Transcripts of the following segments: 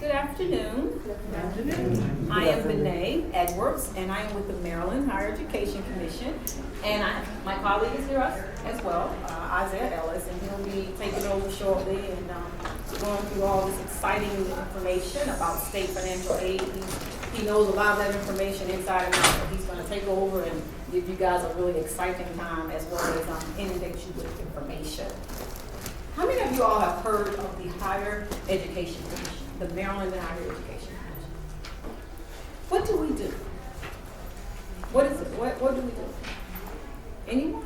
Good afternoon. I am Benet Edwards, and I am with the Maryland Higher Education Commission. And my colleague is here as well, Isaiah Ellis, and he'll be taking over shortly and going through all this exciting information about state financial aid. He knows a lot of that information inside and out, but he's going to take over and give you guys a really exciting time as well as inundate you with information. How many of you all have heard of the Higher Education Commission, the Maryland Higher Education Commission? What do we do? What is it? What do we do? Anyone?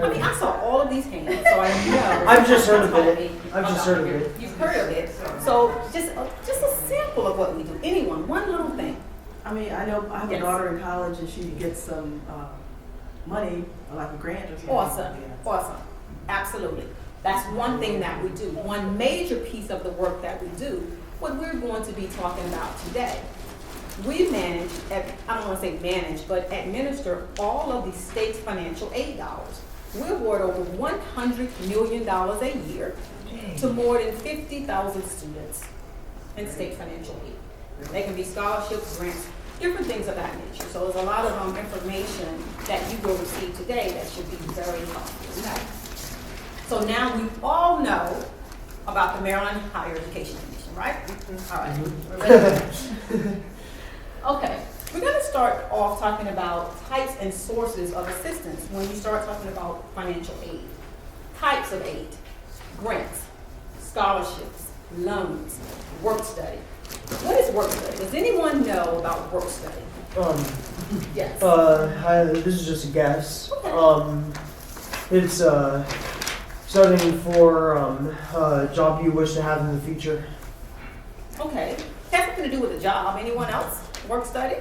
I mean, I saw all of these hands, so I know. I've just heard of it. I've just heard of it. You've heard of it. So just a sample of what we do. Anyone, one little thing. I mean, I know I have a daughter in college and she gets some money, like a grant or something. Awesome. Absolutely. That's one thing that we do. One major piece of the work that we do, what we're going to be talking about today. We manage, I don't want to say manage, but administer all of the state's financial aid dollars. We award over $100 million a year to more than 50,000 students in state financial aid. They can be scholarships, grants, different things of that nature. So there's a lot of information that you will receive today that should be very helpful. Okay? So now we all know about the Maryland Higher Education Commission, right? All right. We're ready? Okay. We're going to start off talking about types and sources of assistance when you start talking about financial aid. Types of aid: grants, scholarships, loans, work study. What is work study? Does anyone know about work study? Yes. This is just a guess. Okay. It's studying for a job you wish to have in the future. Okay. Has something to do with a job. Anyone else? Work study?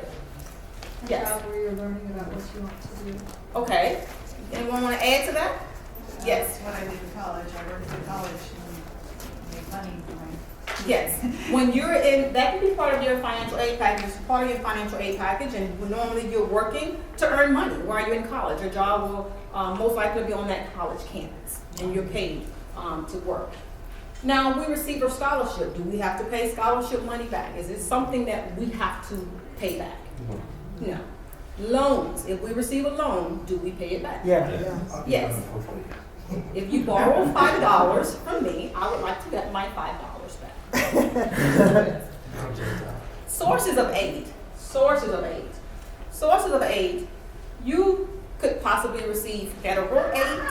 Yes. Job where you're learning about what you want to do. Okay. Anyone want to add to that? Yes. When I went to college, I worked in college and made money for my. Yes. When you're in, that can be part of your financial aid package. It's part of your financial aid package, and normally you're working to earn money while you're in college. Your job will most likely be on that college campus, and you're paid to work. Now, we receive a scholarship. Do we have to pay scholarship money back? Is it something that we have to pay back? No. Loans. If we receive a loan, do we pay it back? Yeah. Yes. If you borrow $5 from me, I would like to get my $5 back. Sources of aid. Sources of aid. Sources of aid. You could possibly receive federal aid,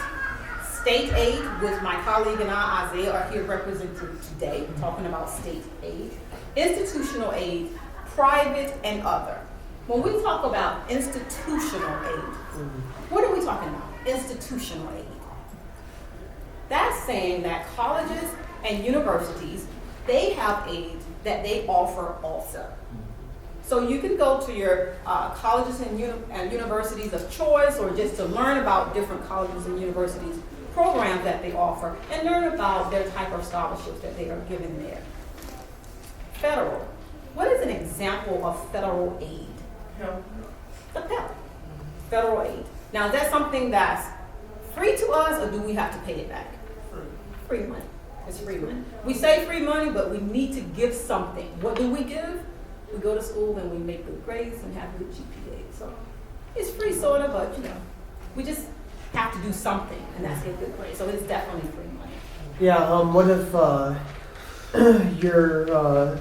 state aid, which my colleague and I, Isaiah, are here representing today, talking about state aid, institutional aid, private, and other. When we talk about institutional aid, what are we talking about? Institutional aid. That's saying that colleges and universities, they have aid that they offer also. So you can go to your colleges and universities of choice, or just to learn about different colleges and universities programs that they offer and learn about their type of scholarships that they are given there. Federal. What is an example of federal aid? The Pell. Federal aid. Now, is that something that's free to us, or do we have to pay it back? Free money. It's free money. We say free money, but we need to give something. What do we give? We go to school and we make good grades and have good GPAs. So it's free sort of, but we just have to do something, and that's get good grades. So it's definitely free money. Yeah. What if your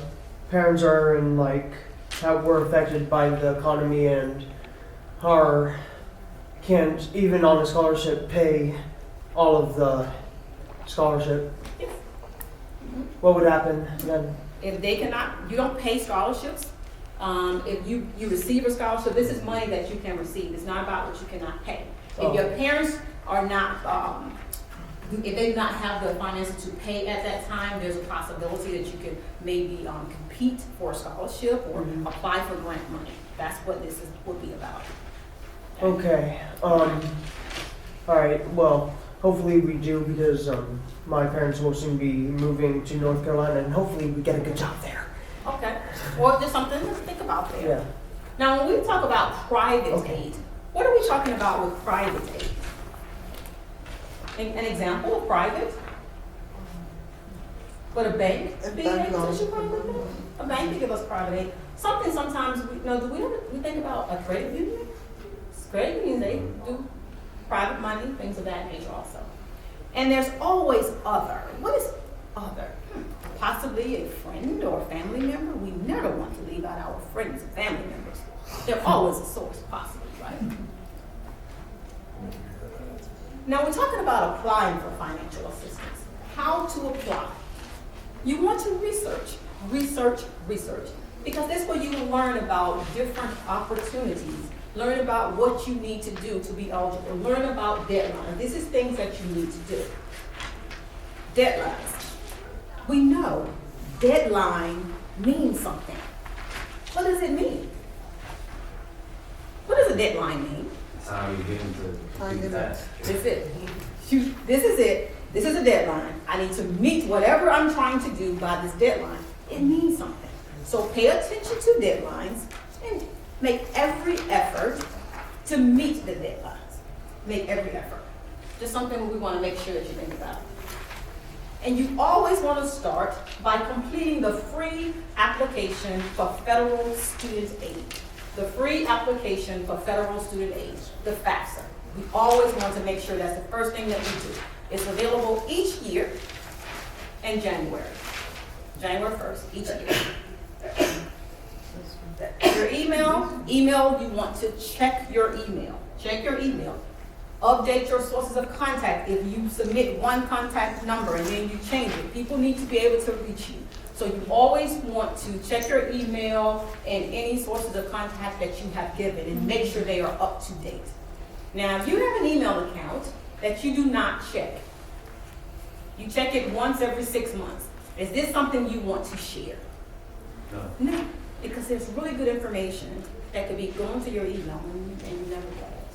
parents are in were affected by the economy and can't even on a scholarship pay all of the scholarship? Yes. What would happen then? If they cannot, you don't pay scholarships. If you receive a scholarship, this is money that you can receive. It's not about what you cannot pay. If your parents are not, if they do not have the finances to pay at that time, there's a possibility that you could maybe compete for a scholarship or apply for grant money. That's what this would be about. Okay. All right. Well, hopefully we do, because my parents will soon be moving to North Carolina, and hopefully we get a good job there. Okay. Or just something to think about there. Yeah. Now, when we talk about private aid, what are we talking about with private aid? An example of private? Would a bank be bank able to loan. issue private aid? A bank can give us private aid. Something sometimes, we think about a credit union? Credit unions, they do private money, things of that nature also. And there's always other. What is other? Possibly a friend or a family member. We never want to leave out our friends and family members. They're always a source, possibly, right? Now we're talking about applying for financial assistance. How to apply? You want to research, because that's where you will learn about different opportunities, learn about what you need to do to be eligible, learn about deadlines. This is things that you need to do. Deadlines. We know deadline means something. What does it mean? What does a deadline mean? Time you get into complete task. This is it. This is it. This is a deadline. I need to meet whatever I'm trying to do by this deadline. It means something. So pay attention to deadlines and make every effort to meet the deadlines. Make every effort. Just something we want to make sure that you think about. And you always want to start by completing the free application for federal student aid. The free application for federal student aid, the FAFSA. We always want to make sure that's the first thing that we do. It's available each year in January 1st, each year. Your email, you want to check your email. Check your email. Update your sources of contact. If you submit one contact number and then you change it, people need to be able to reach you. So you always want to check your email and any sources of contact that you have given and make sure they are up to date. Now, if you have an email account that you do not check, you check it once every 6 months. Is this something you want to share? No. No, because there's really good information that could be going to your email and you never get it.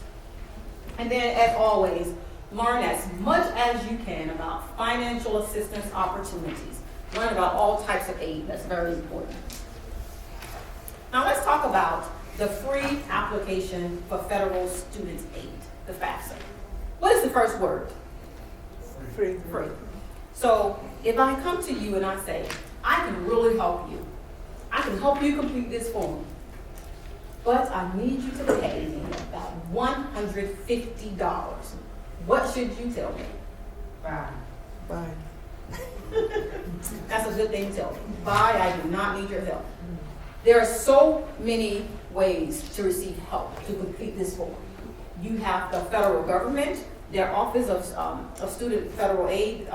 And then, as always, learn as much as you can about financial assistance opportunities. Learn about all types of aid. That's very important. Now let's talk about the free application for federal student aid, the FAFSA. What is the first word? Free. Free. So if I come to you and I say, I can really help you. I can help you complete this form. But I need you to pay me about $150. What should you tell me? Bye. That's a good thing to tell me. Bye, I do not need your help. There are so many ways to receive help to complete this form. You have the federal government, their Office of Student Federal Aid.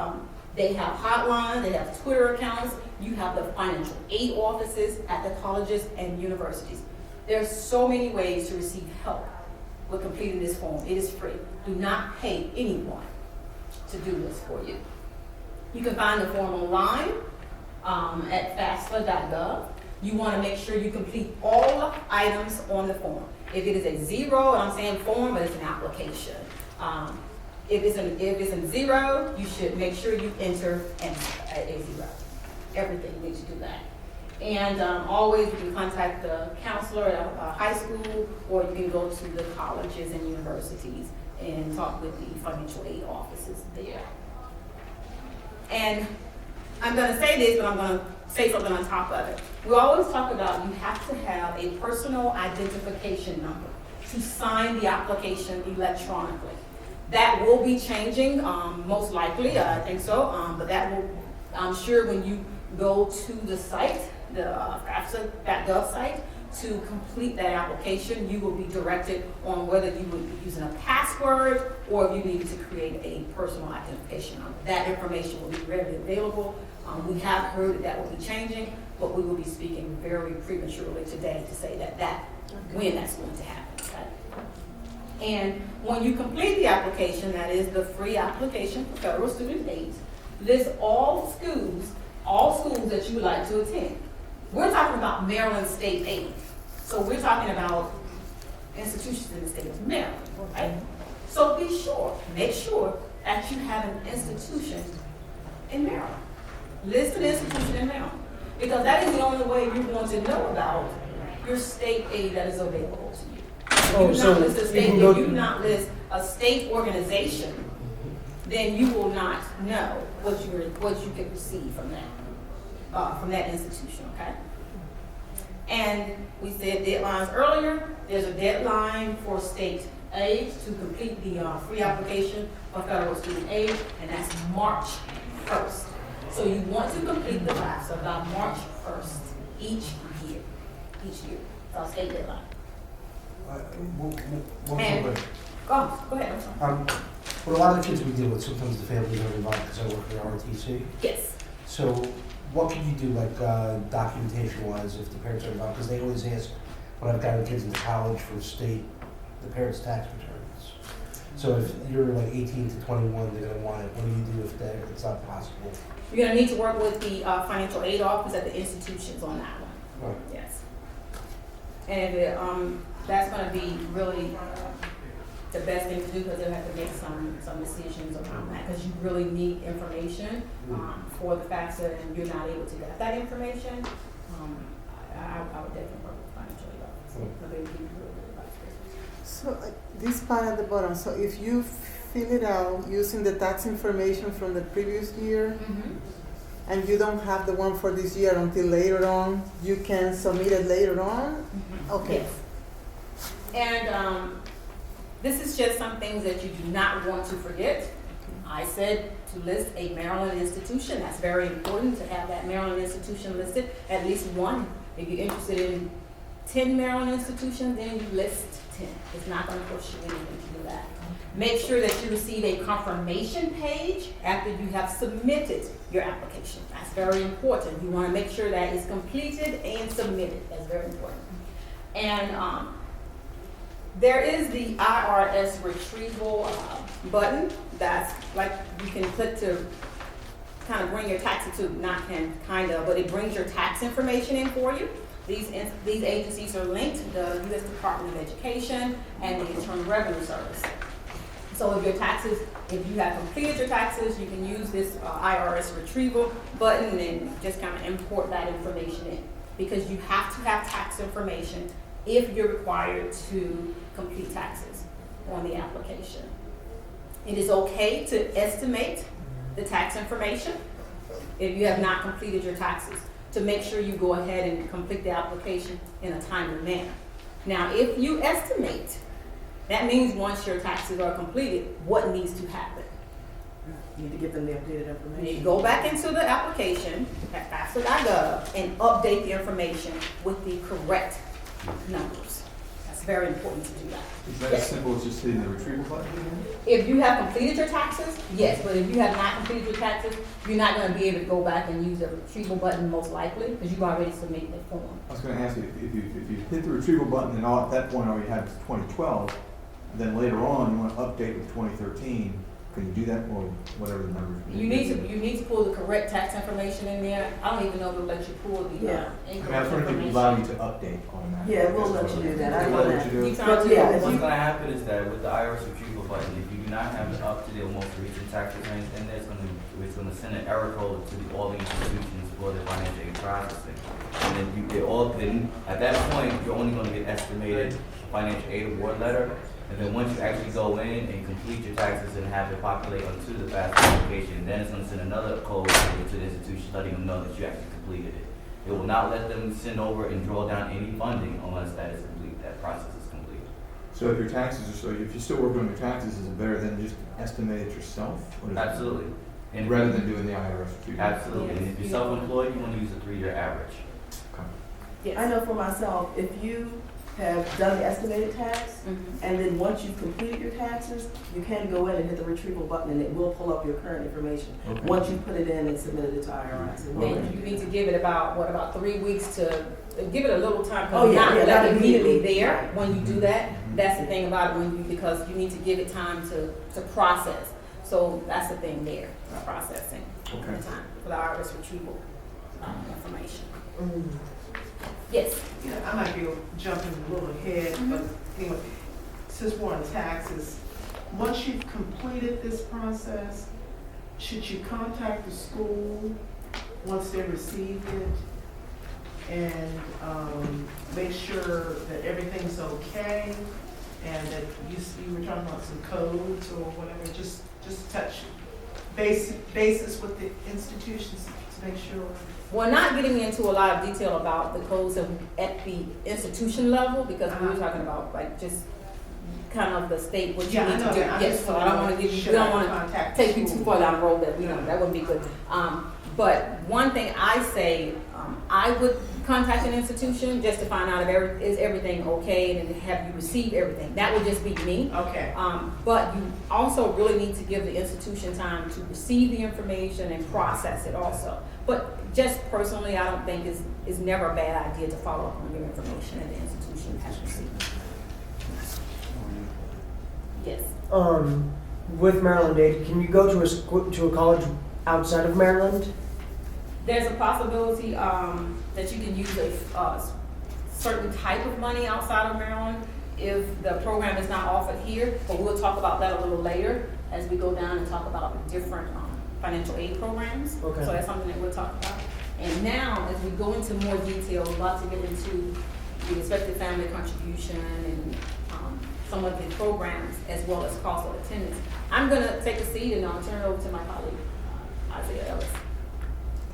They have hotlines, they have Twitter accounts. You have the financial aid offices at the colleges and universities. There's so many ways to receive help with completing this form. It is free. Do not pay anyone to do this for you. You can find the form online at FAFSA.gov. You want to make sure you complete all items on the form. If it is a zero, and I'm saying form, but it's an application. If it's a zero, you should make sure you enter a zero. Everything, you need to do that. And always you can contact the counselor at a high school, or you can go to the colleges and universities and talk with the financial aid offices there. And I'm going to say this, but I'm going to say something on top of it. We always talk about you have to have a personal identification number to sign the application electronically. That will be changing, most likely, I think so, but that will, I'm sure when you go to the site, the FAFSA.gov site, to complete that application, you will be directed on whether you would be using a password or if you needed to create a personal identification number. That information will be readily available. We have heard that will be changing, but we will be speaking very prematurely today to say when that's going to happen. Okay? And when you complete the application, that is the free application for federal student aid, list all schools that you would like to attend. We're talking about Maryland state aid. So we're talking about institutions in the state of Maryland, right? So make sure that you have an institution in Maryland. List an institution in Maryland. Because that is the only way you're going to know about your state aid that is available to you. Oh, You do so not list a you state can aid, go you to- do not list a state organization then you will not know what you could receive from that institution, okay? And we said deadlines earlier. There's a deadline for state aid to complete the free application for federal student aid, and that's March 1st. So you want to complete the FAFSA by March 1st each year. It's our state deadline. And, go ahead, I'm sorry. With a lot of the kids we deal with, sometimes the families are involved because I work for ROTC. Yes. So what can you do, like documentation-wise, if the parents are involved? Because they always ask, when I've gotten kids into college from state, the parents' tax returns. So if you're like 18 to 21, they're going to want it. What do you do if it's not possible? You're gonna need to work with the financial aid office at the institutions on that one. Right. Yes. And that's gonna be really the best thing to do, because they'll have to make some decisions around that, because you really need information for the FAFSA, and you're not able to get that information. I would definitely work with the financial aid office. But they would give you really good advice. So this part at the bottom, so if you fill it out using the tax information from the previous year, and you don't have the one for this year until later on, you can submit it later on? Okay. Yes. And this is just some things that you do not want to forget. I said to list a Maryland institution. That's very important to have that Maryland institution listed, at least one. If you're interested in 10 Maryland institutions, then you list 10. It's not going to cost you anything to do that. Make sure that you receive a confirmation page after you have submitted your application. That's very important. You want to make sure that it's completed and submitted. That's very important. And there is the IRS retrieval button that's like you can click to kind of bring your taxes to, not kind of, but it brings your tax information in for you. These agencies are linked, the U.S. Department of Education and the Internal Revenue Service. So if you have completed your taxes, you can use this IRS retrieval button and just kind of import that information in, because you have to have tax information if you're required to complete taxes on the application. It is okay to estimate the tax information if you have not completed your taxes, to make sure you go ahead and complete the application in a timely manner. Now, if you estimate, that means once your taxes are completed, what needs to happen? You need to give them the updated You information. need to go back into the application at FAFSA.gov and update the information with the correct numbers. That's very important to do that. Is that as simple as just hitting the retrieval button again? If you have completed your taxes, yes, but if you have not completed your taxes, you're not going to be able to go back and use the retrieval button most likely, because you've already submitted the form. I was going to ask you, if you hit the retrieval button and all at that point all you had was 2012, and then later on you want to update with 2013, can you do that, or whatever the numbers? You need to pull the correct tax information in there. I don't even know if it'll let you pull the Yeah. I was incorrect wondering if it information. allow you to update automatically. Yeah, we'll let you do that. I We'll know let that. you do You it. trying But to yeah, do if What's you- gonna happen is that with the IRS retrieval button, if you do not have it up to the most recent tax returns in there, it's gonna send an error code to all the institutions for the financial aid processing. And then at that point, you're only gonna get estimated financial aid award letter. And then once you actually go in and complete your taxes and have it populate onto the FAFSA application, then it's gonna send another code over to the institution letting them know that you actually completed it. It will not let them send over and draw down any funding unless that is complete, that process is complete. So if your taxes are, if you're still working on your taxes, is it better than just estimate it yourself? Or is it- Absolutely. And Rather than doing the IRS retrieval? Absolutely. And if you're self-employed, you wanna use a 3-year average. Yes. I know for myself, if you have done the estimated tax, Mhm. and then once you've completed your taxes, you can go in and hit the retrieval button, and it will pull up your current information. Okay. Once you put it in and submitted it to IRS. It will let Then you you do need to that. give it about 3 weeks to give it a little time. Oh, yeah, not yeah, like not immediately immediately. there Right. when you do that. That's the thing about it because you need to give it time to process. So that's the thing there, processing Okay. the time for the IRS retrieval information. Yes. Yeah, I might be jumping a little ahead, but anyway, since we're on taxes, once you've completed this process, should you contact the school once they receive it and make sure that everything's okay? and that you were talking about some codes or whatever, just touch basis with the institutions to make sure. We're not getting into a lot of detail about the codes at the institution level, because we were talking about like just kind of the state, what you Yeah, I need to know do. that. I Yes, just so I wanna don't know, wanna give you, should we don't I wanna contact take you too school? far down the road that we Yeah. don't, that wouldn't be good. But one thing I say, I would contact an institution just to find out if is everything okay and have you received everything. That would just be me. Okay. But you also really need to give the institution time to receive the information and process it also. But just personally, I don't think it's never a bad idea to follow up on your information that the institution has received. Yes. With Maryland Aid, can you go to a college outside of Maryland? There's a possibility that you can use a certain type of money outside of Maryland if the program is not offered here, but we'll talk about that a little later as we go down and talk about the different financial aid programs. Okay. So that's something that we'll talk about. And now, as we go into more detail, we're about to get into the expected family contribution and some of the programs as well as cost of attendance. I'm gonna take a seat and I'll turn it over to my colleague, Isaiah Ellis.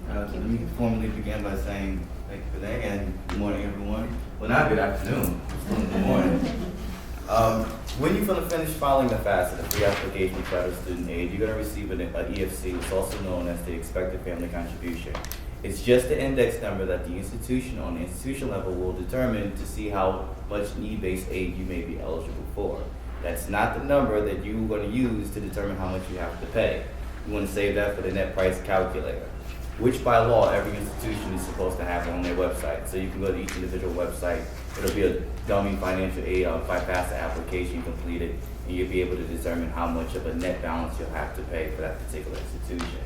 Let me formally begin by saying thank you for that, and good morning, everyone. Well, not good afternoon, it's still in the morning. When you're finish filing the FAFSA, the free application for federal student aid, you're gonna receive an EFC, which is also known as the expected family contribution. It's just the index number that the institution on the institution level will determine to see how much need-based aid you may be eligible for. That's not the number that you're gonna use to determine how much you have to pay. You wanna save that for the net price calculator, which by law, every institution is supposed to have on their website. So you can go to each individual website. It'll be a dummy financial aid FAFSA application completed, and you'll be able to determine how much of a net balance you'll have to pay for that particular institution.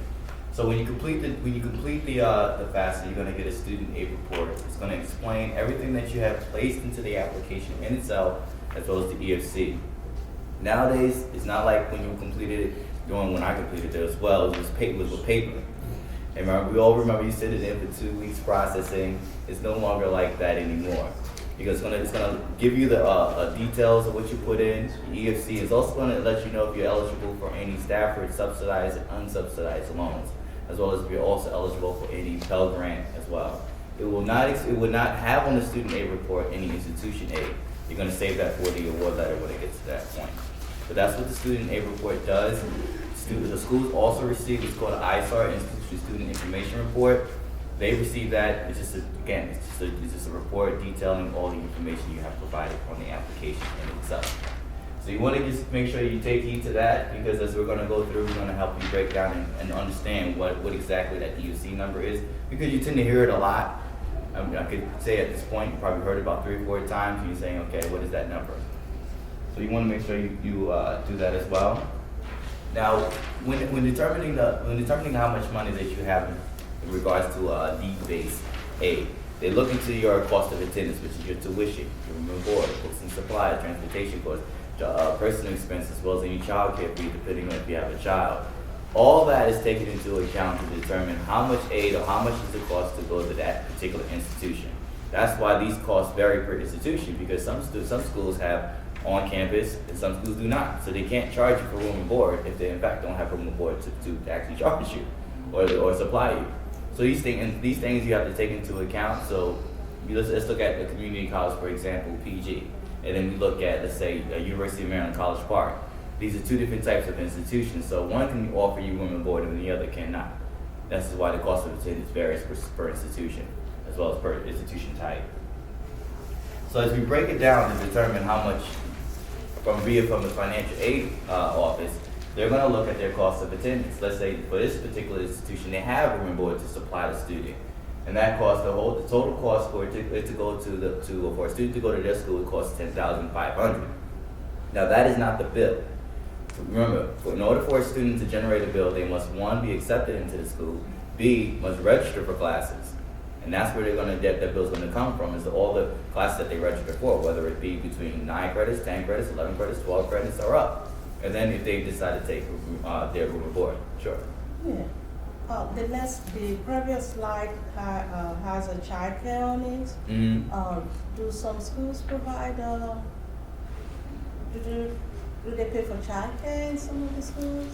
So when you complete the FAFSA, you're gonna get a student aid report. It's gonna explain everything that you have placed into the application in itself, as well as the EFC. Nowadays, it's not like when you completed it, when I completed it as well, it was with paper. And remember, we all remember you sent it in for 2 weeks processing. It's no longer like that anymore. Because it's gonna give you the details of what you put in. The EFC is also gonna let you know if you're eligible for any Stafford subsidized and unsubsidized loans, as well as if you're also eligible for any Pell Grant as well. It will not have on the student aid report any institution aid. You're gonna save that for the award letter when it gets to that point. But that's what the student aid report does. The schools also receive what's called an ISAR, Institution Student Information Report. They receive that. It's just a report detailing all the information you have provided on the application in itself. So you want to just make sure you take heed to that, because as we're going to go through, we're going to help you break down and understand what exactly that EUC number is, because you tend to hear it a lot. I could say at this point, you probably heard it about 3 or 4 times, and you're saying, okay, what is that number? So you want to make sure you do that as well. Now, when determining how much money that you have in regards to need-based aid, they look into your cost of attendance, which is your tuition, your room and board, books and supplies, transportation costs, personal expenses, as well as any child care fee, depending on if you have a child. All that is taken into account to determine how much aid or how much is the cost to go to that particular institution. That's why these costs vary per institution, because some schools have on campus and some schools do not. So they can't charge you for room and board if they in fact don't have room and board to actually charge you or supply you. So these things you have to take into account. So let's look at the community college, for example, PG. And then we look at, let's say, University of Maryland College Park. These are 2 different types of institutions. So one can offer you room and board and the other cannot. That's why the cost of attendance varies per institution, as well as per institution type. So as we break it down to determine how much from the financial aid office, they're going to look at their cost of attendance. Let's say for this particular institution, they have room and board to supply the student, and that cost the total cost for a student to go to their school would cost $10,500. Now that is not the bill. Remember, in order for a student to generate a bill, they must 1, be accepted into the school, B, must register for classes. And that's where that bill's going to come from, is all the classes that they register for, whether it be between 9 credits, 10 credits, 11 credits, 12 credits, or up. And then if they decide to take their room and board, sure. Yeah. The previous slide has a childcare on it. Mm-hmm. Do some schools provide do they pay for childcare in some of the schools?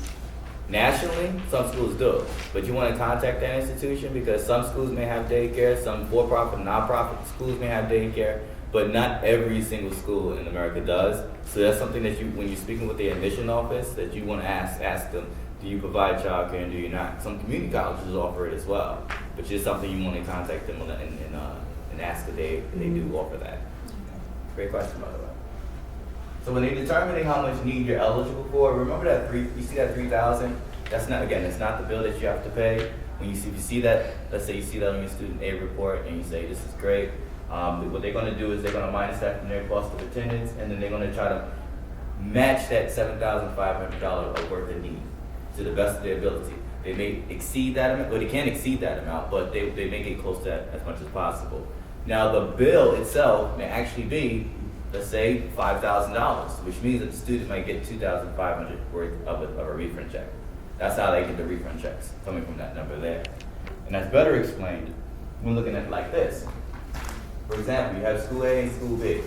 Nationally, some schools do, but you want to contact that institution because some schools may have daycare, some for-profit, non-profit schools may have daycare, but not every single school in America does. So that's something that you, when you're speaking with the admission office, that you want to ask them, do you provide childcare and do you not? Some community colleges offer it as well, but it's something you want to contact them and ask if they do offer that. Great question, by the way. So when they're determining how much need you're eligible for, remember that you see that 3,000? That's not, again, it's not the bill that you have to pay. When you see that, let's say you see that on your student aid report and you say, this is great. What they're gonna do is they're gonna minus that from their cost of attendance, and then they're gonna try to match that $7,500 of worth of need to the best of their ability. They may exceed that amount, or they can't exceed that amount, but they make it close to that as much as possible. Now the bill itself may actually be, let's say, $5,000, which means that the student might get $2,500 worth of a refund check. That's how they get the refund checks, coming from that number there. And that's better explained when looking at it like this. For example, you have school A and school B.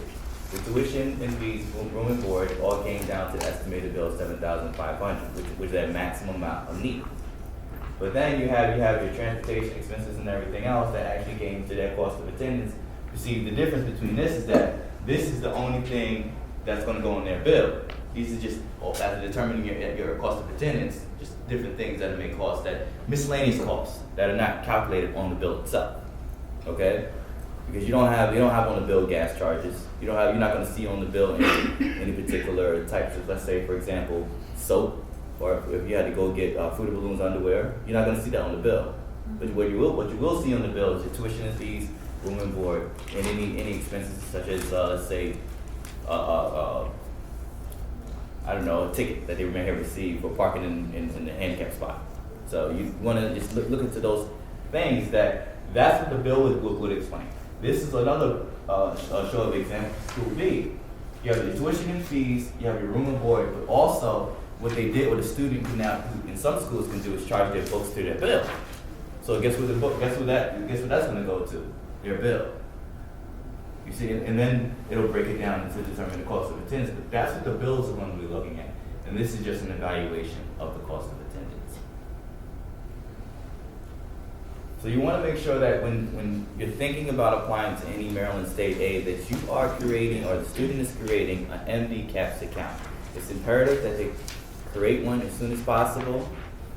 The tuition and fees, room and board, all came down to estimated bill of $7,500, which is that maximum amount of need. But then you have your transportation expenses and everything else that actually came to that cost of attendance. You see, the difference between this is that this is the only thing that's going to go on their bill. These are just, after determining your cost of attendance, just different things that may cost, that miscellaneous costs that are not calculated on the bill itself. Okay? Because you don't have on the bill gas charges. You're not going to see on the bill any particular types of, let's say, for example, soap, or if you had to go get Fruit of the Loom's underwear, you're not going to see that on the bill. But what you will see on the bill is your tuition and fees, room and board, and any expenses such as, let's say, I don't know, a ticket that they may have received for parking in the handicap spot. So you want to just look into those things that's what the bill would explain. This is another show of example for school B. You have your tuition and fees, you have your room and board, but also what they did with a student who in some schools can do is charge their books to their bill. So guess what that's going to go to? Their bill. You see, and then it'll break it down to determine the cost of attendance. But that's what the bills are going to be looking at. And this is just an evaluation of the cost of attendance. So you want to make sure that when you're thinking about applying to any Maryland state aid, that you are creating, or the student is creating, an MDCAPS account. It's imperative that they create one as soon as possible.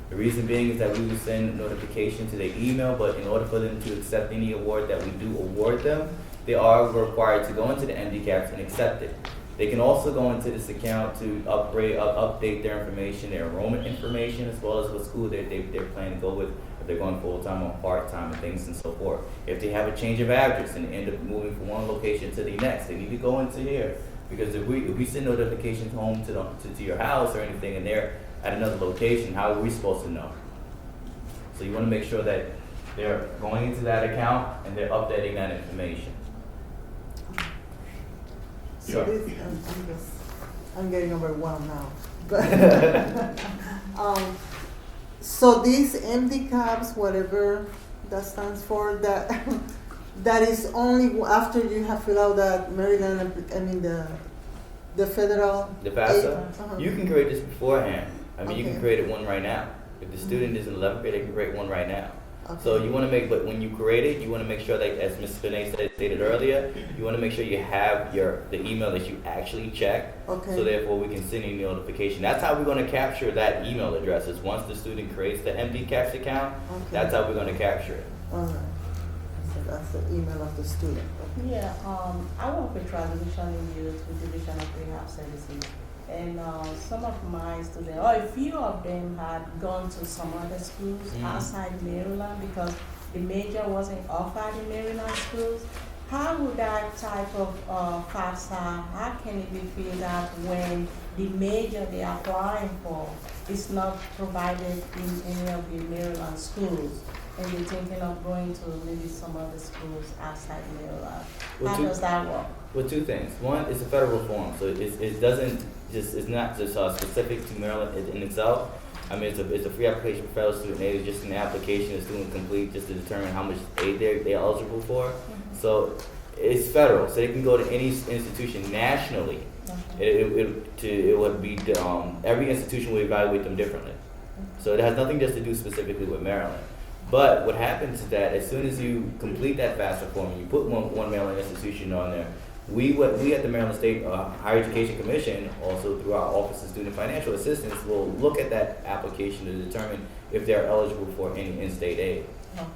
The reason being is that we will send notification to their email, but in order for them to accept any award that we do award them, they are required to go into the MDCAPS and accept it. They can also go into this account to update their information, their enrollment information, as well as what school they're planning to go with, if they're going full-time or part-time and things and so forth. If they have a change of address and end up moving from one location to the next, they need to go into here. Because if we send notifications home to your house or anything and they're at another location, how are we supposed to know? So you want to make sure that they're going into that account and they're updating that information. So this, I'm getting overwhelmed now. But so these MDCAPS, whatever that stands for, that is only after you have filled out that Maryland, the federal. The FAFSA, Uh-huh. you can create this beforehand. You can Okay. create one right now. If the student is in 11th grade, they can create one right now. Okay. So you want to but when you create it, you want to make sure that, as Ms. Spinay stated earlier, you want to make sure you have the email that you actually check. Okay. So therefore, we can send you a notification. That's how we're going to capture that email address. Is once the student creates the MDCAPS account, Okay. that's how we're going to capture it. All right. So that's the email of the student. Yeah, I work with transition youth with Division of Rehab Services. And some of my students, or a few of them, had gone to some other schools outside Maryland because the major wasn't offered in Maryland schools. How would that type of FAFSA, how can it be filled out when the major they are applying for is not provided in any of the Maryland schools? And they're thinking of going to maybe some other schools outside Maryland. Well, How does that work? Well, two things. One, it's a federal form, so it's not just specific to Maryland in itself. It's a free application for federal student aid. It's just an application the student complete just to determine how much aid they're eligible for. Mm-hmm. So It's federal, so they can go to any institution nationally. It would be, every institution will evaluate them differently. So it has nothing just to do specifically with Maryland. But what happens is that as soon as you complete that FAFSA form, you put one Maryland institution on there, we at the Maryland State Higher Education Commission, also through our Office of Student Financial Assistance, will look at that application to determine if they're eligible for any in-state aid.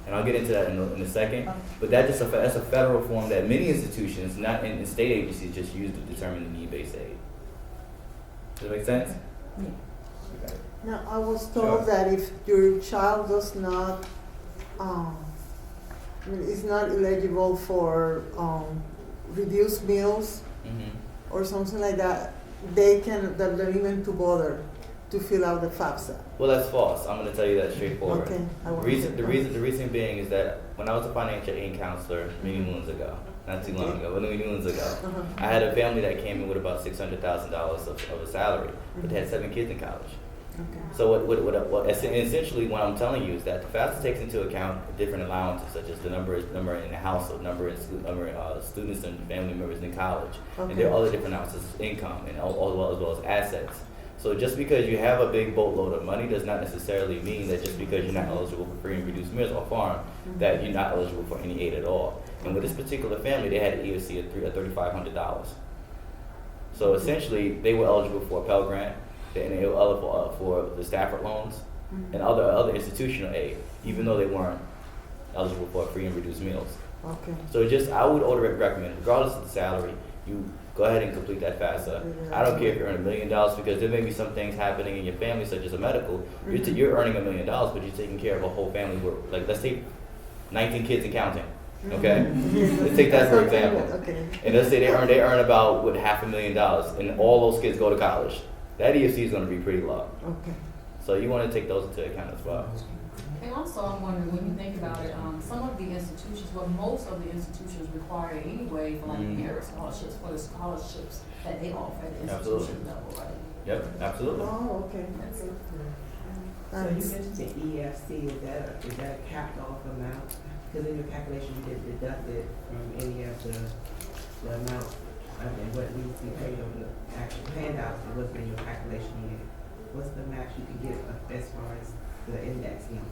And I'll get into that in a second. But that's a federal form that many institutions, not in state agencies, just use to determine the need-based aid. Does that make sense? Yeah. Now, I was told that if your child does not, is not eligible for reduced meals or something like that, they're even too bother to fill out the FAFSA. Well, that's false. I'm going to tell you that straightforward. Okay. The reason being is that when I was a financial aid counselor many moons ago, not too long ago, but many moons ago, I had a family that came in with about $600,000 of a salary, but they had 7 kids in college. Okay. So essentially what I'm telling you is that the FAFSA takes into account different allowances, such as the number in the household, number of students and family members in college, and there are other different allowances, income, and as well as assets. So just because you have a big boatload of money does not necessarily mean that just because you're not eligible for free and reduced meals or farm, that you're not eligible for any aid at all. And with this particular family, they had an EOC of $3,500. So essentially, they were eligible for a Pell Grant, and they were eligible for the Stafford loans and other institutional aid, even though they weren't eligible for free and reduced meals. Okay. So I would recommend, regardless of the salary, you go ahead and complete that FAFSA. I don't care if you earn $1 million, because there may be some things happening in your family, such as a medical. You're earning $1 million, but you're taking care of a whole family. Like, let's take 19 kids and counting. Okay, let's take that for example. Okay. And let's say they earn about $500,000, and all those kids go to college. That EFC is going to be pretty low. Okay. So you want to take those into account as well. And also, I'm wondering, when you think about it, some of the institutions, well, most of the institutions require anyway for like merit scholarships, for the scholarships that they offer at the institution level, right? Yep, absolutely. Oh, okay. So you mentioned the EFC, is that a capped off amount? Because in your calculation, you did deduct it from any of the amount, what needs to be paid on the actual handouts, it wasn't in your calculation yet. What's the max you can get as far as the index number?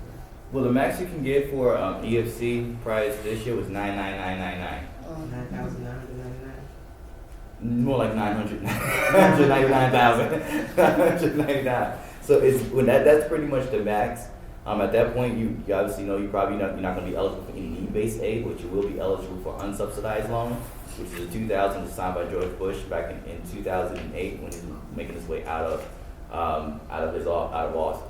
Well, the max you can get for EFC price this year was $99999. 9,999. More like 999,000. So that's pretty much the max. At that point, you obviously know you're not going to be eligible for any need-based aid, but you will be eligible for unsubsidized loan, which is a 2000 signed by George Bush back in 2008 when he was making his way out of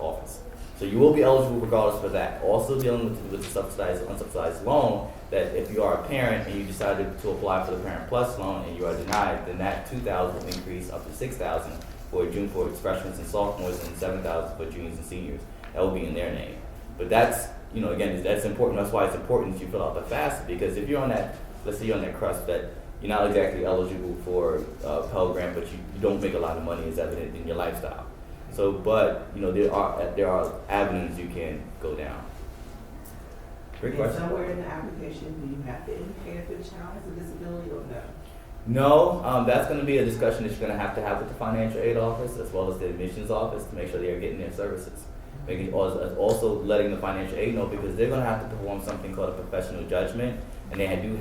office. So you will be eligible regardless for that. Also dealing with the subsidized or unsubsidized loan, that if you are a parent and you decided to apply for the Parent Plus loan and you are denied, then that $2,000 will increase up to $6,000 for freshmen and sophomores, and $7,000 for juniors and seniors. That will be in their name. But that's, again, that's important. That's why it's important that you fill out the FAFSA, because if you're on that, let's say you're on that crust that you're not exactly eligible for Pell Grant, but you don't make a lot of money, as evident in your lifestyle. So, but there are avenues you can go down. Great question. Somewhere in the application, do you have to indicate if the child has a disability or no? No, that's going to be a discussion that you're going to have with the financial aid office as well as the admissions office to make sure they are getting their services. Also letting the financial aid know, because they're going to have to perform something called a professional judgment, and they do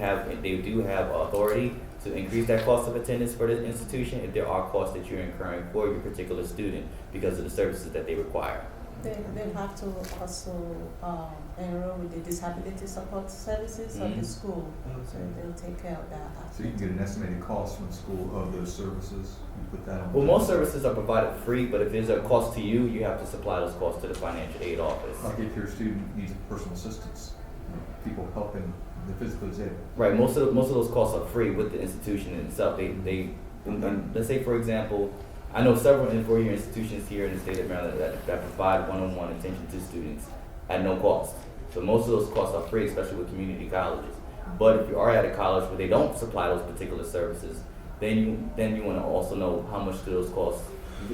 have authority to increase that cost of attendance for the institution if there are costs that you're incurring for your particular student because of the services that they require. They'll have to also enroll with the disability support services of the school, so they'll take care of that. So you can get an estimated cost from the school of those services and put that on. Well, most services are provided free, but if there's a cost to you, you have to supply those costs to the financial aid office. Like if your student needs personal assistance, people helping the physically disabled. Right. Most of those costs are free with the institution itself. Let's say, for example, I know several four-year institutions here in the state of Maryland that provide one-on-one attention to students at no cost. So most of those costs are free, especially with community colleges. But if you are at a college where they don't supply those particular services, then you wanna also know how much do those costs.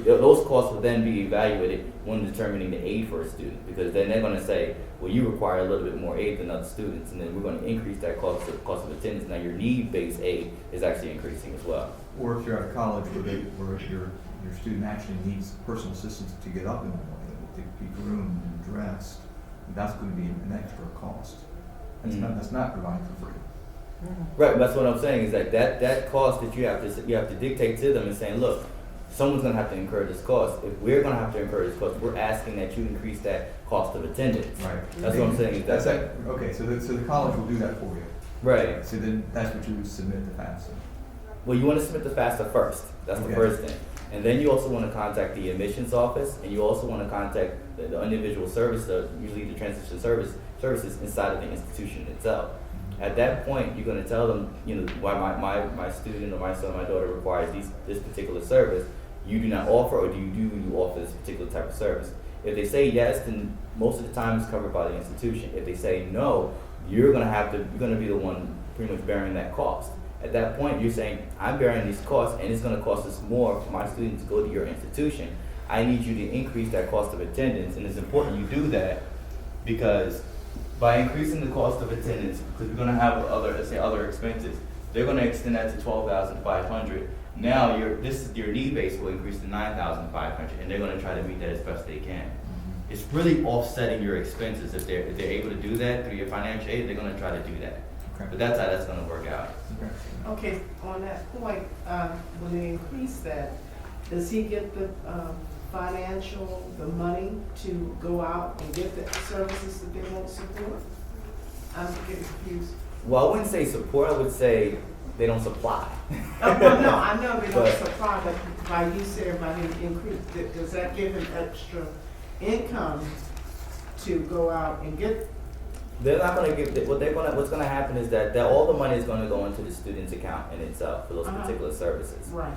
Those costs will then be evaluated when determining the aid for a student, because then they're gonna say, well, you require a little bit more aid than other students, and then we're gonna increase that cost of attendance. Now your need-based aid is actually increasing as well. Or if you're at a college where your student actually needs personal assistance to get up in the morning, to be groomed and dressed, that's gonna be an extra cost. That's not provided for free. Right, that's what I'm saying, is that cost that you have to dictate to them and saying, look, someone's gonna have to incur this cost. If we're gonna have to incur this cost, we're asking that you increase that cost of attendance. Right. That's what I'm saying, is that's it. Okay, so the college will do that for you. right. So then that's what you would submit to FAFSA. Well, you wanna submit the FAFSA first, that's the Okay. first thing. And then you also wanna contact the admissions office, and you also wanna contact the individual service, usually the transition services inside of the institution itself. At that point, you're gonna tell them, why my student or my son, my daughter requires this particular service. You do not offer, or do you offer this particular type of service? If they say yes, then most of the time it's covered by the institution. If they say no, you're gonna be the one pretty much bearing that cost. At that point, you're saying, I'm bearing these costs, and it's gonna cost us more for my students to go to your institution. I need you to increase that cost of attendance, and it's important you do that, because by increasing the cost of attendance, because we're gonna have other expenses, they're gonna extend that to $12,500. Now your need base will increase to $9,500, and they're gonna try to meet that as best they can. It's really offsetting your expenses. If they're able to do that through your financial aid, they're gonna try to do that. Okay. But that's how that's gonna work out. Okay, on that point, when they increase that, does he get the the money to go out and get the services that they want to support? I'm getting confused. Well, I wouldn't say support, I would say they don't supply. Well, no, I know they don't But- supply, but by you saying by him increase, does that give him extra income to go out and get? They're not gonna give, what's gonna happen is that all the money is gonna go into the student's account in itself for those particular services. Right.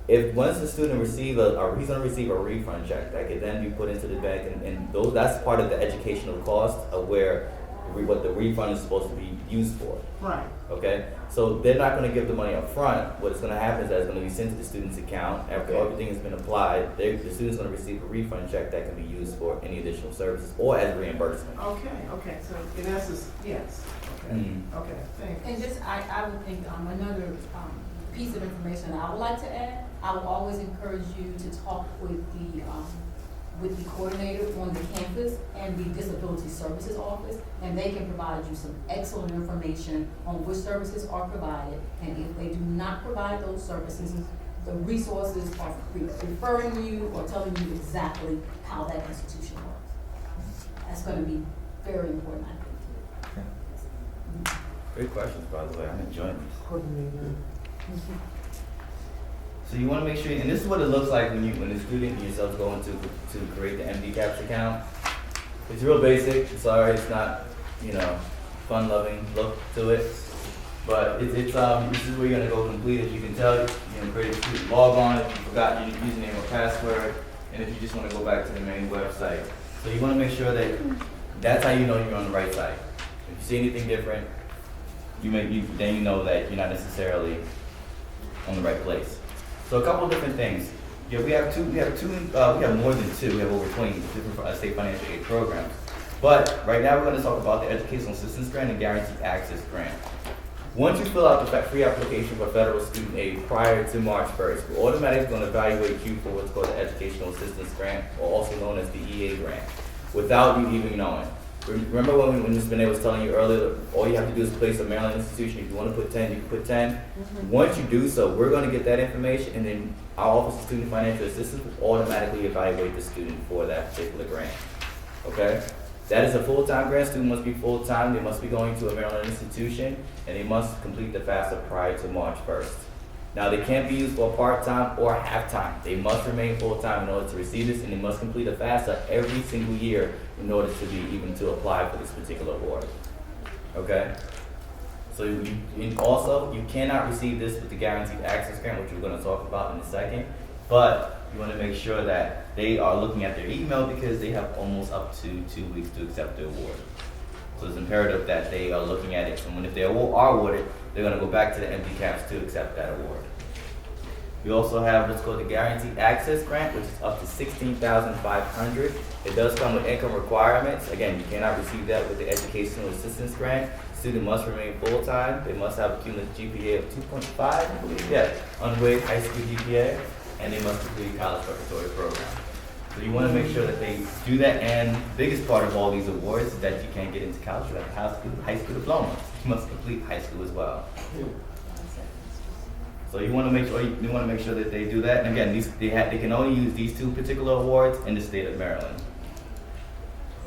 If once the student he's gonna receive a refund check that could then be put into the bank, and that's part of the educational cost of what the refund is supposed to be used for. Right. Okay, so they're not gonna give the money up front. What's gonna happen is that it's gonna be sent to the student's account. After everything has been applied, the student's gonna receive a refund check that can be used for any additional services or as reimbursement. Okay, so in essence, yes. Okay, okay, thanks. And just, I would think, another, piece of information I would like to add, I would always encourage you to talk with the coordinator on the campus and the disability services office, and they can provide you some excellent information on which services are provided, and if they do not provide those services, the resources are referring you or telling you exactly how that institution works. That's gonna be very important, I think. Great questions, by the way. I'm enjoying this. Coordinator. So you want to make sure, and this is what it looks like when the student and yourself go into to create the MDCAPS account. It's real basic. Sorry, it's not fun-loving look to it, but this is where you're gonna go complete it. You can tell create a student log on if you forgot your username or password, and if you just want to go back to the main website. So you want to make sure that's how you know you're on the right site. If you see anything different, then you know that you're not necessarily on the right place. So a couple of different things. Yeah, we have more than two. We have over 20 different state financial aid programs. But right now we're going to talk about the Educational Assistance Grant and Guaranteed Access Grant. Once you fill out the free application for federal student aid prior to March 1st, we're automatically going to evaluate you for what's called the Educational Assistance Grant, or also known as the EA grant, without you even knowing. Remember when Ms. Benet was telling you earlier, all you have to do is place a Maryland institution. If you want to put 10, you can put 10. Mm-hmm. Once you do so, we're going to get that information, and then our Office of Student Financial Assistance will automatically evaluate the student for that particular grant. Okay? That is a full-time grant. Student must be full-time. They must be going to a Maryland institution, and they must complete the FAFSA prior to March 1st. Now, they can't be used for part-time or half-time. They must remain full-time in order to receive this, and they must complete a FAFSA every single year in order to be even to apply for this particular award. Okay? So you cannot receive this with the Guaranteed Access Grant, which we're going to talk about in a second, but you want to make sure that they are looking at their email because they have almost up to 2 weeks to accept the award. So it's imperative that they are looking at it, and if they are awarded, they're going to go back to the MDCAPS to accept that award. We also have what's called the Guaranteed Access Grant, which is up to $16,500. It does come with income requirements. Again, you cannot receive that with the Educational Assistance Grant. Student must remain full-time. They must have a cumulative GPA of 2.5, I believe, yeah, unweighted high school GPA, and they must complete a college preparatory program. So you want to make sure that they do that, and the biggest part of all these awards is that you can't get into college without a high school diploma. You must complete high school as well. So you want to make sure that they do that. And again, they can only use these two particular awards in the state of Maryland.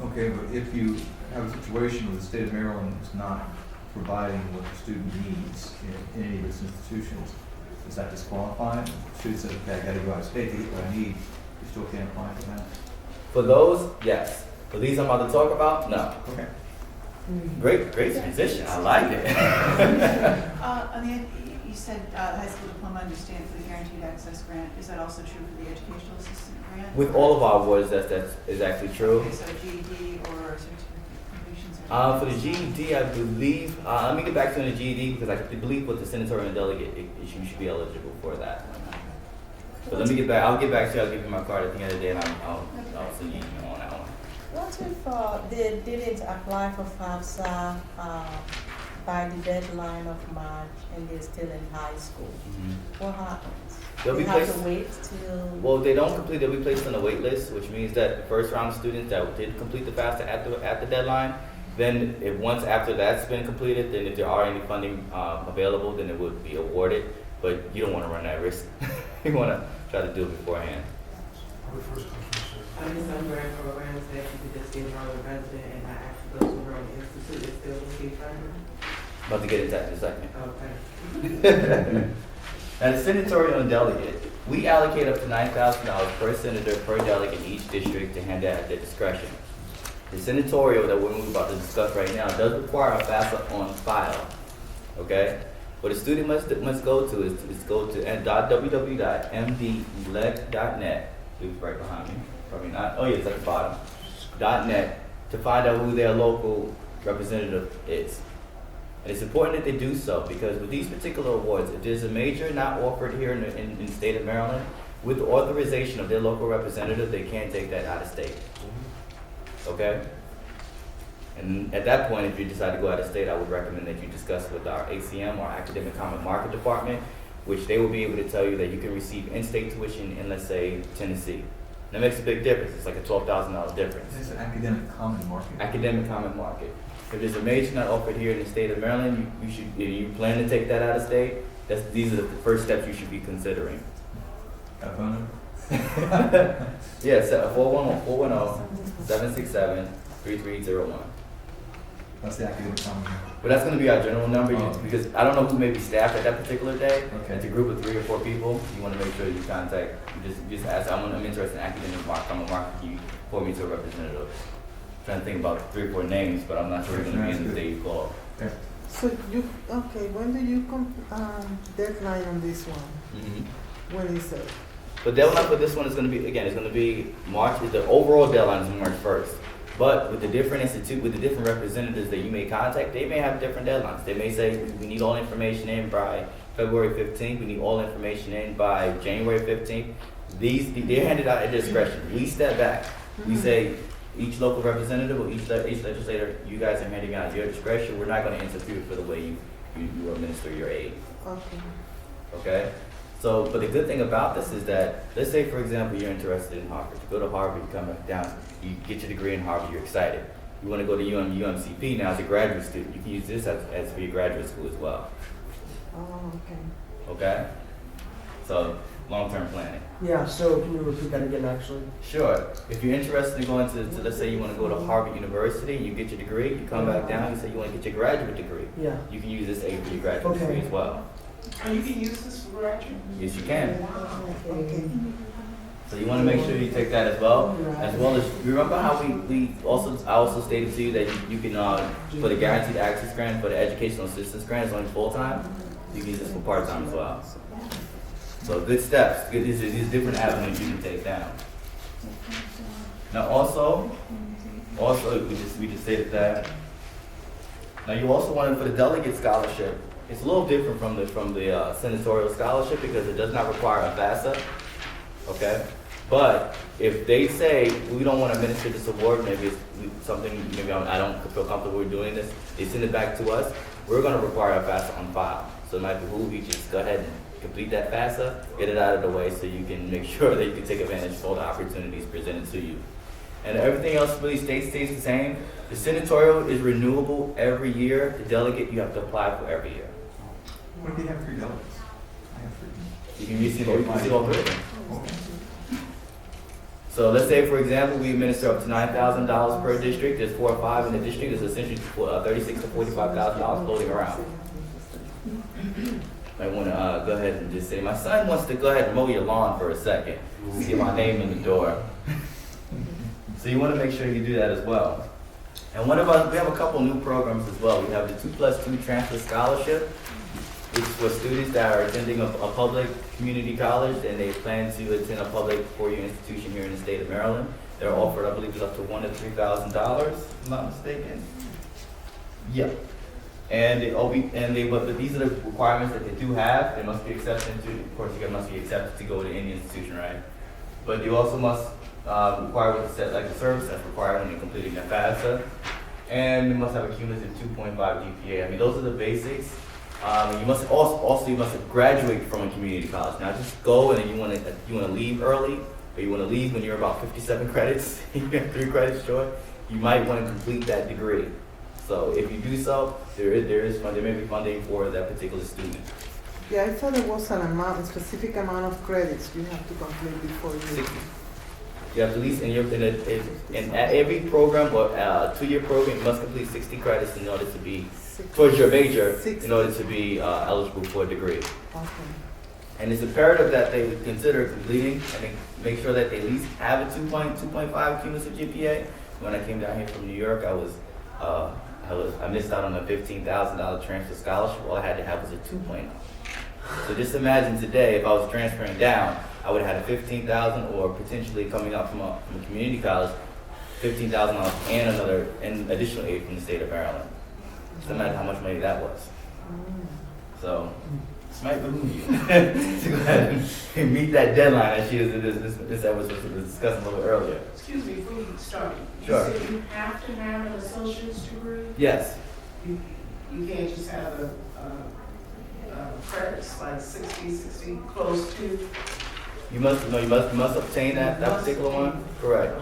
Okay, but if you have a situation where the state of Maryland is not providing what the student needs in any of its institutions, is that disqualifying? Should it say, okay, I gotta go out of state to get what I need, you still can't apply for that? For those, yes. For these I'm about to talk about, no. Okay. Great transition. I like it. You said high school diploma, understand for the Guaranteed Access Grant. Is that also true for the Educational Assistant Grant? With all of our awards, that is actually true. Okay, so GED or certificate completion certificate? For the GED, I believe, let me get back to the GED because I believe with the senatorial and delegate, you should be eligible for that. But let me get back, I'll get back to you, I'll give you my card at the end of the day and I'll send you an email on that one. What if they didn't apply for FAFSA by the deadline of March and they're still in high school? What happens? They'll be They have placed, to wait till... well, if they don't complete, they'll be placed on a wait list, which means that the first round of students that did complete the FAFSA at the deadline, then if once after that's been completed, then if there are any funding available, then it would be awarded. But you don't want to run that risk. You want to try to do it beforehand. I mean, some grant programs that you could just enroll a resident and not actually go to enroll institute, it still would be funded. About to get into that in a second. Okay. Now, the senatorial and delegate, we allocate up to $9,000 per senator per delegate in each district to hand out at their discretion. The senatorial that we're about to discuss right now does require a FAFSA on file. Okay? What a student must go to is go to www.mdelect.net. It's right behind me. Probably not. Oh yeah, it's at the bottom. .net to find out who their local representative is. And it's important that they do so because with these particular awards, if there's a major not offered here in the state of Maryland, with the authorization of their local representative, they can't take that out of state. Okay? And at that point, if you decide to go out of state, I would recommend that you discuss with our ACM, our Academic Common Market Department, which they will be able to tell you that you can receive in-state tuition in, let's say, Tennessee. That makes a big difference. It's like a $12,000 difference. It's an academic common market. Academic Common Market. If there's a major not offered here in the state of Maryland, you should, if you plan to take that out of state, these are the first steps you should be considering. Got a phone number? Yeah, 410-767-3301. That's the academic common market. But that's going to be our general number because I don't know who may be staffed at that particular day. Okay. It's a group of 3 or 4 people. You want to make sure you contact. You just ask. I'm interested in academic common market. You forward me to a representative. I'm trying to think about 3 or 4 names, but I'm not sure it's going to be in the day you call. Okay. So when do you deadline on this one? When is it? The deadline for this one is going to be it's going to be March. The overall deadline is March 1st. But with the different with the different representatives that you may contact, they may have different deadlines. They may say, we need all information in by February 15th. We need all information in by January 15th. They're handed out at discretion. We step back. We say, each local representative or each legislator, you guys are handing out at your discretion. We're not going to interfere for the way you administer your aid. Okay? So, but the good thing about this is that, let's say, for example, you're interested in Harvard. You go to Harvard, you come back down, you get your degree in Harvard, you're excited. You want to go to UMCP now as a graduate student. You can use this as for your graduate school as well. Oh, okay. Okay? So, long-term planning. Yeah, so can you repeat that again, actually? Sure. If you're interested in going to let's say you want to go to Harvard University, you get your degree, you come back down, you say you want to get your graduate degree. Yeah. You can use this aid for your graduate degree as well. And you can use this for graduate? Yes, you can. Okay. So you want to make sure you take that as well as remember how I also stated to you that you can for the Guaranteed Access Grant, for the Educational Assistance Grant, it's only full-time. You can use this for part-time as well. So good steps. These different avenues you can take down. Now also we just stated that. Now you also want it for the delegate scholarship. It's a little different from the senatorial scholarship because it does not require a FAFSA, okay? But if they say, we don't want to administer this award, maybe it's something, maybe I don't feel comfortable with doing this, they send it back to us, we're going to require a FAFSA on file. So it might behoove you just go ahead and complete that FAFSA, get it out of the way so you can make sure that you can take advantage of all the opportunities presented to you. And everything else really stays the same. The senatorial is renewable every year. The delegate you have to apply for every year. What do they have 3 delegates? I have 3. You can receive all 3 of them. So let's say, for example, we administer up to $9,000 per district. There's 4 or 5 in the district. There's essentially $36,000 to $45,000 floating around. I want to go ahead and just say, my son wants to go ahead and mow your lawn for a second. Get my name in the door. So you want to make sure you do that as well. And we have a couple new programs as well. We have the 2+2 Transfer Scholarship, which is for students that are attending a public community college and they plan to attend a public 4-year institution here in the state of Maryland. They're offered, I believe, it's up to $1,000 to $3,000, if I'm not mistaken. Yeah. But these are the requirements that they do have. They must be accepted to, of course, you must be accepted to go to any institution, right? But you also must require what the service that's required when you're completing the FAFSA. And you must have a cumulative 2.5 GPA. I mean, those are the basics. You must you must graduate from a community college. Now, just go and then you want to leave early, or you want to leave when you're about 57 credits, you're 3 credits short. You might want to complete that degree. So if you do so, there may be funding for that particular student. Yeah, I thought there was a specific amount of credits you have to complete before you. 60. You have to at least in every program or 2-year program, you must complete 60 credits in order to be towards your major, in order to be eligible for a degree. Okay. And it's imperative that they would consider completing and make sure that they at least have a 2.5 cumulative GPA. When I came down here from New York, I missed out on a $15,000 transfer scholarship. All I had to have was a 2.0. So just imagine today, if I was transferring down, I would have had a $15,000, or potentially coming up from a community college, $15,000 and an additional aid from the state of Maryland. Just imagine how much money that was. So this might behoove you to go ahead and meet that deadline as this episode was discussing a little earlier. Excuse me, before you start. Sure. You said you have to have an associate's degree? Yes. You can't just have a credits like 60, close to? You must obtain that particular one. Correct.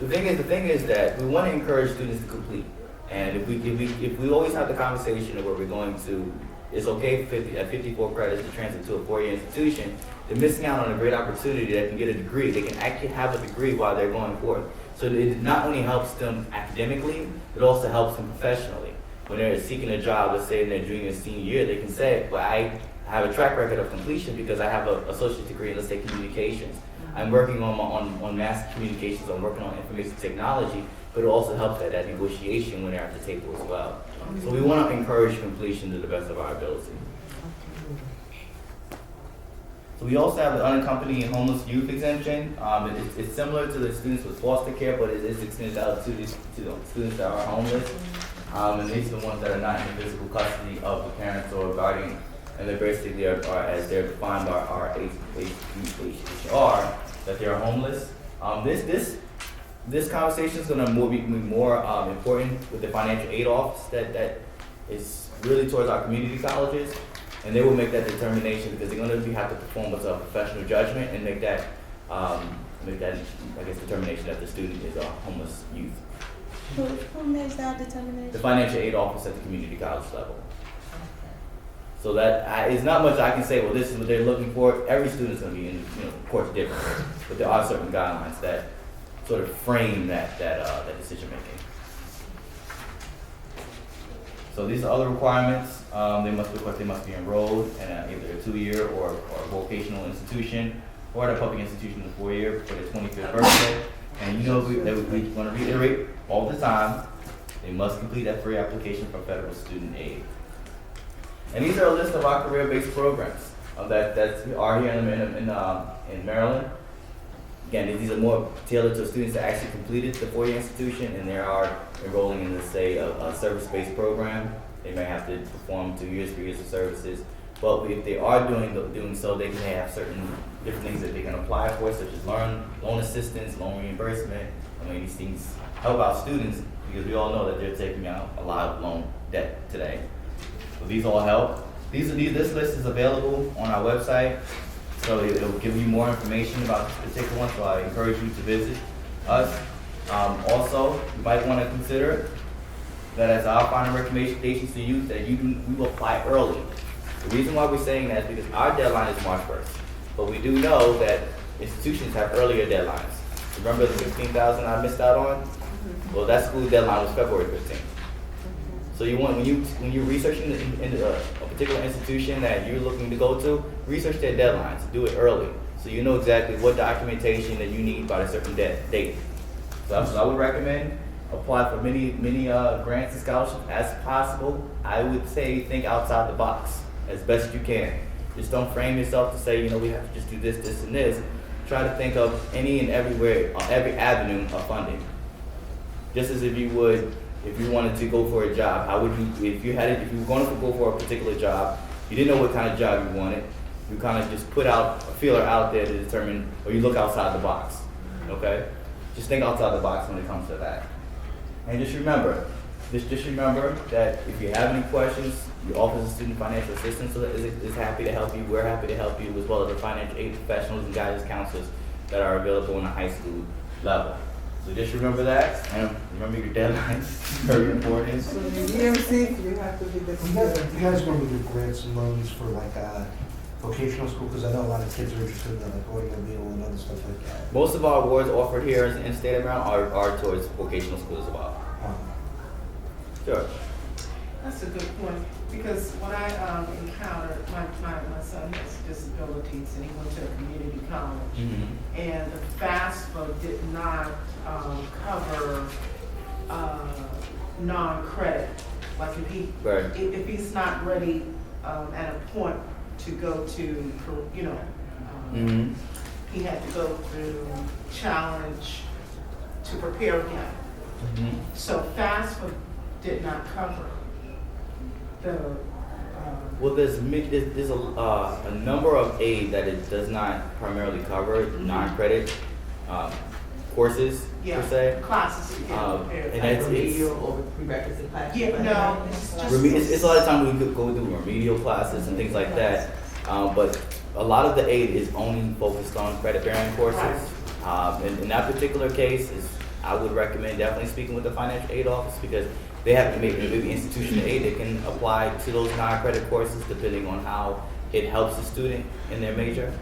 The thing is that we want to encourage students to complete. And if we always have the conversation of where we're going to, it's okay at 54 credits to transfer to a 4-year institution, they're missing out on a great opportunity that can get a degree. They can actually have a degree while they're going forth. So it not only helps them academically, it also helps them professionally. When they're seeking a job, let's say in their junior and senior year, they can say, well, I have a track record of completion because I have an associate degree in, let's say, communications. I'm working on mass communications, I'm working on information technology, but it also helps at that negotiation when they're at the table as well. So we want to encourage completion to the best of our ability. So we also have the unaccompanied and homeless youth exemption. It's similar to the students with foster care, but it is extended out to the students that are homeless. And these are the ones that are not in physical custody of the parents or guardian. And they basically are as they're defined by our HR, that they are homeless. This conversation is going to be more important with the financial aid office that is really towards our community colleges, and they will make that determination because they're going to have to perform with a professional judgment and make that determination that the student is a homeless youth. Who makes that determination? The financial aid office at the community college level. So that it's not much I can say. Well, this is what they're looking for. Every student's going to be, of course, different, but there are certain guidelines that sort of frame that decision making. So these are other requirements. They must be enrolled in either a 2-year or a vocational institution or at a public institution in a 4-year for their 25th birthday. And we want to reiterate all the time, they must complete that free application for federal student aid. And these are a list of our career-based programs that are here in Maryland. Again, these are more tailored to students that actually completed the 4-year institution and they are enrolling in, let's say, a service-based program. They may have to perform 2 years, 3 years of services. But if they are doing so, they can have certain different things that they can apply for, such as loan assistance, loan reimbursement. I mean, these things help out students because we all know that they're taking out a lot of loan debt today. So these all help. This list is available on our website, so it'll give you more information about this particular one. So I encourage you to visit us. Also, you might want to consider that as our final recommendations to you, that we will apply early. The reason why we're saying that is because our deadline is March 1st, but we do know that institutions have earlier deadlines. Remember the 15,000 I missed out on? Well, that school deadline was February 15th. So you want when you're researching a particular institution that you're looking to go to, research their deadlines. Do it early, so you know exactly what documentation that you need by a certain date. So I would recommend apply for many grants and scholarships as possible. I would say think outside the box as best you can. Just don't frame yourself to say, we have to just do this, this, and this. Try to think of any and every avenue of funding. Just as if you wanted to go for a job, how would you, if you were going to go for a particular job, you didn't know what kind of job you wanted, you kind of just put out a feeler out there to determine, or you look outside the box, okay? Just think outside the box when it comes to that. And just remember that if you have any questions, your Office of Student Financial Assistance is happy to help you. We're happy to help you, as well as the financial aid professionals and guidance counselors that are available on the high school level. So just remember that, and remember your deadlines. Very important. So the EMC, you have to be the. Do you guys want to do grants and loans for like vocational school? Because I know a lot of kids are interested in like automobile and other stuff like that. Most of our awards offered here in the state of Maryland are towards vocational schools as well. Sure. That's a good point, because when I encountered, my son has disabilities and he went to a community college. And the FAFSA did not cover non-credit. Like if he's not ready at a point to go to, he had to go through challenge to prepare him. So FAFSA did not cover the. Well, there's a number of aid that it does not primarily cover, non-credit courses per se. Classes. And that's or prerequisite classes. It's a lot of times we go through remedial classes and things like that, but a lot of the aid is only focused on credit-bearing courses. In that particular case, I would recommend definitely speaking with the financial aid office, because they have to make maybe institutional aid that can apply to those non-credit courses depending on how it helps the student in their major.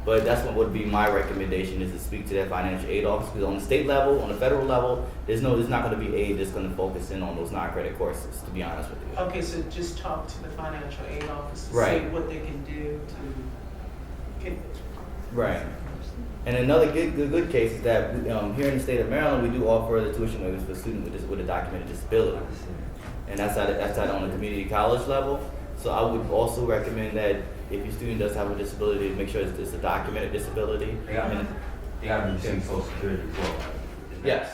But that's what would be my recommendation, is to speak to that financial aid office, because on the state level, on the federal level, there's not going to be aid that's going to focus in on those non-credit courses, to be honest with you. Okay, so just talk to the financial aid office to Right. see what they can do to get. Right. And another good case is that here in the state of Maryland, we do offer the tuition waivers for students with a documented disability, and that's at on the community college level. So I would also recommend that if your student does have a disability, make sure it's a documented disability. They got to receive Social Security as well. Yes.